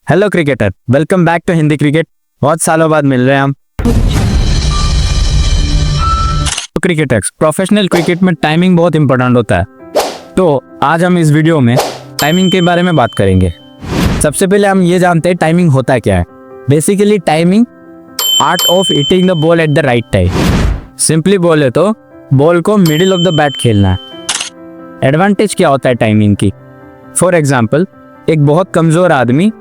Hello cricketer, welcome back to Hindi cricket. बहुत सालों बाद मिल रहे हैं हम। क्रिकेटर्स, प्रोफेशनल क्रिकेट में टाइमिंग बहुत इंपॉर्टेंट होता है, तो आज हम इस वीडियो में टाइमिंग के बारे में बात करेंगे। सबसे पहले हम ये जानते हैं टाइमिंग होता क्या है। Basically timing art of hitting the ball at the right time. Simply बोले तो बॉल को मिडिल ऑफ द बैट खेलना है। एडवांटेज क्या होता है टाइमिंग की? फॉर एग्जाम्पल, एक बहुत कमजोर आदमी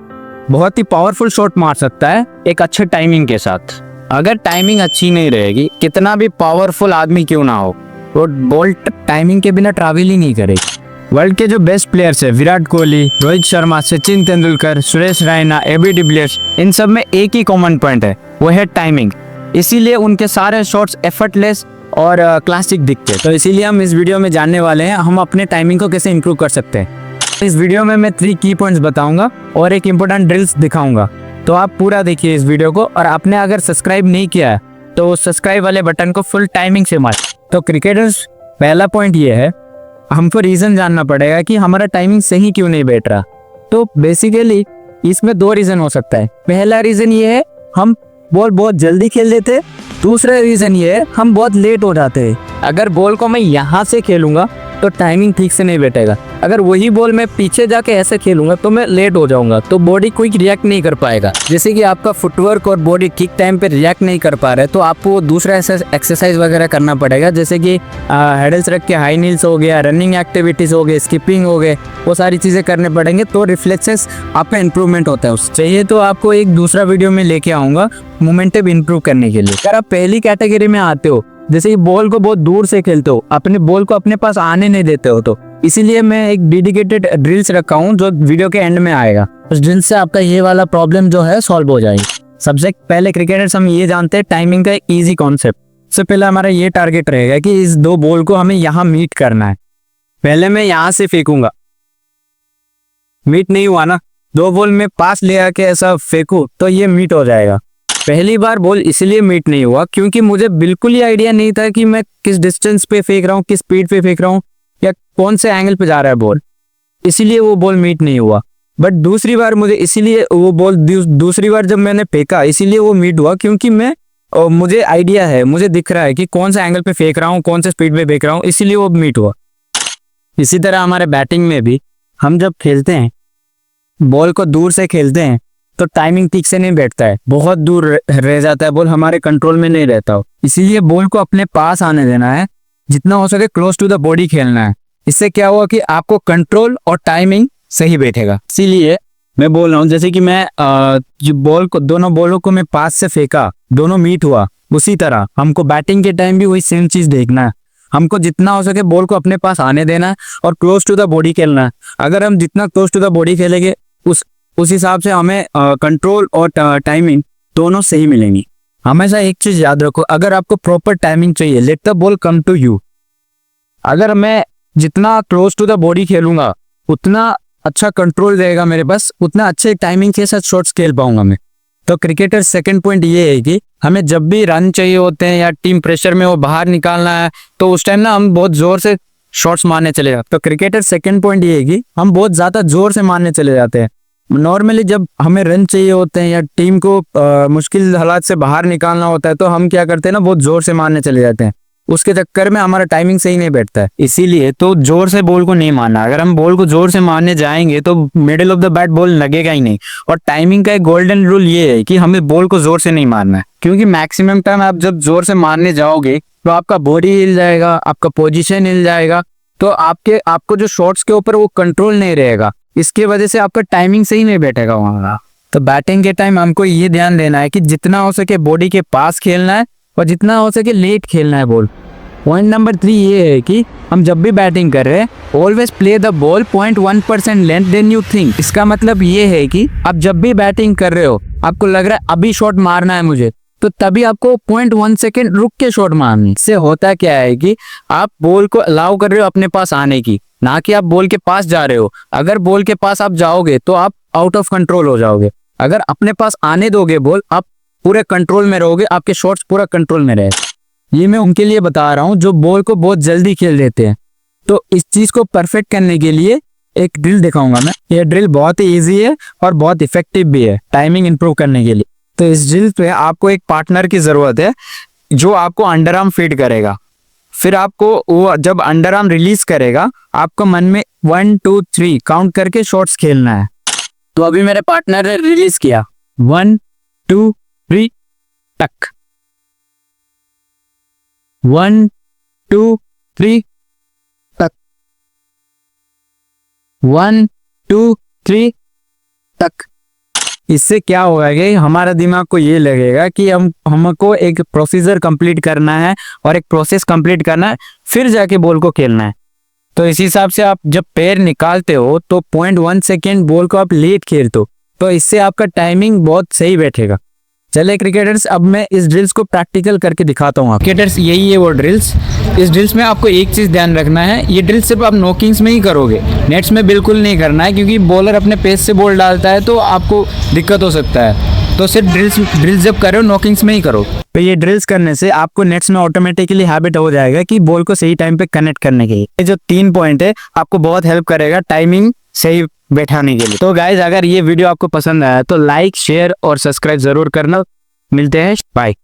बहुत ही पावरफुल शॉट मार सकता है एक अच्छे टाइमिंग के साथ। अगर टाइमिंग अच्छी नहीं रहेगी, कितना भी पावरफुल आदमी क्यों ना हो, वो बॉल टाइमिंग के बिना ट्रैवल ही नहीं करेगी। वर्ल्ड के जो बेस्ट प्लेयर्स है, विराट कोहली, रोहित शर्मा, सचिन तेंदुलकर, सुरेश रैना, एबी डिविलियर्स, इन सब में एक ही कॉमन पॉइंट है, वो है टाइमिंग। इसीलिए उनके सारे शॉट्स एफर्टलेस और क्लासिक दिखते हैं। तो इसीलिए हम इस वीडियो में जानने वाले हैं हम अपने टाइमिंग को कैसे इंप्रूव कर सकते हैं। इस वीडियो में मैं 3 की पॉइंट्स बताऊंगा और एक इंपॉर्टेंट ड्रिल्स दिखाऊंगा, तो आप पूरा देखिए इस वीडियो को। और आपने अगर सब्सक्राइब नहीं किया है तो सब्सक्राइब वाले बटन को फुल टाइमिंग से मार। तो क्रिकेटर्स, पहला पॉइंट ये है, हमको रीजन जानना पड़ेगा कि हमारा टाइमिंग सही क्यों नहीं बैठ रहा। तो बेसिकली इसमें 2 रीजन हो सकता है। पहला रीजन ये है, हम बॉल बहुत जल्दी खेल देते। दूसरा रीजन ये है, हम बहुत लेट हो जाते हैं। अगर बॉल को मैं यहाँ से खेलूंगा तो टाइमिंग ठीक से नहीं बैठेगा। अगर वही बॉल मैं पीछे जाके ऐसे खेलूंगा तो मैं लेट हो जाऊंगा, तो बॉडी क्विक रिएक्ट नहीं कर पाएगा। जैसे कि आपका फुटवर्क और बॉडी ठीक टाइम पे रिएक्ट नहीं कर पा रहे, तो आपको दूसरा एक्सरसाइज वगैरह करना पड़ेगा, जैसे कि हेडल्स रख के हाई नील्स हो गया, रनिंग एक्टिविटीज हो गए, स्किपिंग हो गए, वो सारी चीज़ें करने पड़ेंगे, तो रिफ्लेक्सेस आपका इंप्रूवमेंट होता है। उससे चाहिए तो आपको एक दूसरा वीडियो में लेके आऊँगा मोमेंटम इंप्रूव करने के लिए। अगर आप पहली कैटेगरी में आते हो, जैसे कि बॉल को बहुत दूर से खेलते हो, अपने बॉल को अपने पास आने नहीं देते हो, तो इसीलिए मैं एक डेडिकेटेड ड्रिल्स रखा हूँ जो वीडियो के एंड में आएगा। उस ड्रिल से आपका ये वाला प्रॉब्लम जो है सॉल्व हो जाएगी। सबसे पहले क्रिकेटर्स, हम ये जानते हैं टाइमिंग का एक ईजी कॉन्सेप्ट। सबसे पहले हमारा ये टारगेट रहेगा कि इस 2 बॉल को हमें यहाँ मीट करना है। पहले मैं यहाँ से फेंकूंगा, मीट नहीं हुआ ना, 2 बॉल में पास ले आके ऐसा फेंकू तो ये मीट हो जाएगा। पहली बार बॉल इसलिए मीट नहीं हुआ क्योंकि मुझे बिल्कुल ही आइडिया नहीं था कि मैं किस डिस्टेंस पे फेंक रहा हूँ, किस स्पीड पे फेंक रहा हूँ, या कौन से एंगल पे जा रहा है बॉल, इसीलिए वो बॉल मीट नहीं हुआ। बट दूसरी बार मुझे इसीलिए वो बॉल दूसरी बार जब मैंने फेंका इसीलिए वो मीट हुआ क्योंकि मुझे आइडिया है, मुझे दिख रहा है कि कौन सा एंगल पे फेंक रहा हूँ, कौन से स्पीड पे फेंक रहा हूँ, इसीलिए वो मीट हुआ। इसी तरह हमारे बैटिंग में भी हम जब खेलते हैं, बॉल को दूर से खेलते हैं तो टाइमिंग ठीक से नहीं बैठता है, बहुत दूर रह जाता है बॉल, हमारे कंट्रोल में नहीं रहता हो। इसीलिए बॉल को अपने पास आने देना है, जितना हो सके क्लोज टू द बॉडी खेलना है। इससे क्या हुआ कि आपको कंट्रोल और टाइमिंग सही बैठेगा। इसीलिए मैं बोल रहा हूँ, जैसे कि मैं जो बॉल को, दोनों बॉलों को मैं पास से फेंका, दोनों मीट हुआ, उसी तरह हमको बैटिंग के टाइम भी वही सेम चीज देखना है। हमको जितना हो सके बॉल को अपने पास आने देना है और क्लोज टू द बॉडी खेलना है। अगर हम जितना क्लोज टू द बॉडी खेलेंगे उस हिसाब से हमें कंट्रोल और टाइमिंग दोनों सही मिलेंगी। हमेशा एक चीज याद रखो, अगर आपको प्रॉपर टाइमिंग चाहिए, let the ball come to you. अगर मैं जितना क्लोज टू द बॉडी खेलूंगा उतना अच्छा कंट्रोल रहेगा मेरे पास, उतना अच्छे टाइमिंग के साथ शॉट्स खेल पाऊंगा मैं। तो क्रिकेटर, सेकंड पॉइंट ये है कि हमें जब भी रन चाहिए होते हैं या टीम प्रेशर में वो बाहर निकालना है, तो उस टाइम ना हम बहुत जोर से शॉट्स मारने चले जाते। तो क्रिकेटर, सेकंड पॉइंट ये है कि हम बहुत ज्यादा जोर से मारने चले जाते हैं। नॉर्मली जब हमें रन चाहिए होते हैं या टीम को मुश्किल हालात से बाहर निकालना होता है, तो हम क्या करते हैं ना, बहुत जोर से मारने चले जाते हैं। उसके चक्कर में हमारा टाइमिंग सही नहीं बैठता है। इसीलिए तो जोर से बॉल को नहीं मारना। अगर हम बॉल को जोर से मारने जाएंगे तो middle of the bat ball लगेगा ही नहीं। और टाइमिंग का एक गोल्डन रूल ये है कि हमें बॉल को जोर से नहीं मारना है, क्योंकि मैक्सिमम टाइम आप जब जोर से मारने जाओगे तो आपका बॉडी हिल जाएगा, आपका पोजिशन हिल जाएगा, तो आपको जो शॉट्स के ऊपर वो कंट्रोल नहीं रहेगा। इसकी वजह से आपका टाइमिंग सही नहीं बैठेगा वहां। तो बैटिंग के टाइम हमको ये ध्यान देना है कि जितना हो सके बॉडी के पास खेलना है और जितना हो सके लेट खेलना है बॉल। पॉइंट नंबर 3 ये है कि हम जब भी बैटिंग कर रहे हैं, always play the ball 0.1% length then you think. इसका मतलब ये है कि आप जब भी बैटिंग कर रहे हो, आपको लग रहा है अभी शॉट मारना है मुझे, तो तभी आपको 0.1 सेकेंड रुक के शॉट मारनी। इससे होता क्या है कि आप बॉल को अलाउ कर रहे हो अपने पास आने की, ना कि आप बॉल के पास जा रहे हो। अगर बॉल के पास आप जाओगे तो आप आउट ऑफ कंट्रोल हो जाओगे। अगर अपने पास आने दोगे बॉल, आप पूरे कंट्रोल में रहोगे, आपके शॉट्स पूरा कंट्रोल में रहेगा। ये मैं उनके लिए बता रहा हूँ जो बॉल को बहुत जल्दी खेल देते हैं। तो इस चीज को परफेक्ट करने के लिए एक ड्रिल दिखाऊंगा मैं। ये ड्रिल बहुत ही ईजी है और बहुत इफेक्टिव भी है टाइमिंग इंप्रूव करने के लिए। तो इस ड्रिल पे आपको एक पार्टनर की जरूरत है जो आपको अंडर आर्म फीड करेगा। फिर आपको वो जब अंडर आर्म रिलीज करेगा, आपको मन में 1 2 3 काउंट करके शॉट्स खेलना है। तो अभी मेरे पार्टनर ने रिलीज किया, 1 2 3 टक, 1 2 3 टक, 1 2 3 टक। इससे क्या होगा कि हमारा दिमाग को ये लगेगा कि हमको एक प्रोसीजर कंप्लीट करना है और एक प्रोसेस कंप्लीट करना है, फिर जाके बॉल को खेलना है। तो इस हिसाब से आप जब पैर निकालते हो तो 0.1 सेकेंड बॉल को आप लेट खेलते हो, तो इससे आपका टाइमिंग बहुत सही बैठेगा। चले क्रिकेटर्स, अब मैं इस ड्रिल्स को प्रैक्टिकल करके दिखाता हूँ। क्रिकेटर्स, यही है वो ड्रिल्स। इस ड्रिल्स में आपको एक चीज़ ध्यान रखना है, ये ड्रिल सिर्फ आप नॉकिंग्स में ही करोगे, नेट्स में बिल्कुल नहीं करना है, क्योंकि बॉलर अपने पेस से बॉल डालता है तो आपको दिक्कत हो सकता है। तो सिर्फ ड्रिल्स जब करो नॉकिंग्स में ही करो। तो ये ड्रिल्स करने से आपको नेट्स में ऑटोमेटिकली हैबिट हो जाएगा कि बॉल को सही टाइम पे कनेक्ट करने के लिए। ये जो 3 पॉइंट है आपको बहुत हेल्प करेगा टाइमिंग सही बैठाने के लिए। तो गाइज, अगर ये वीडियो आपको पसंद आया तो लाइक शेयर और सब्सक्राइब जरूर करना। मिलते हैं, बाय।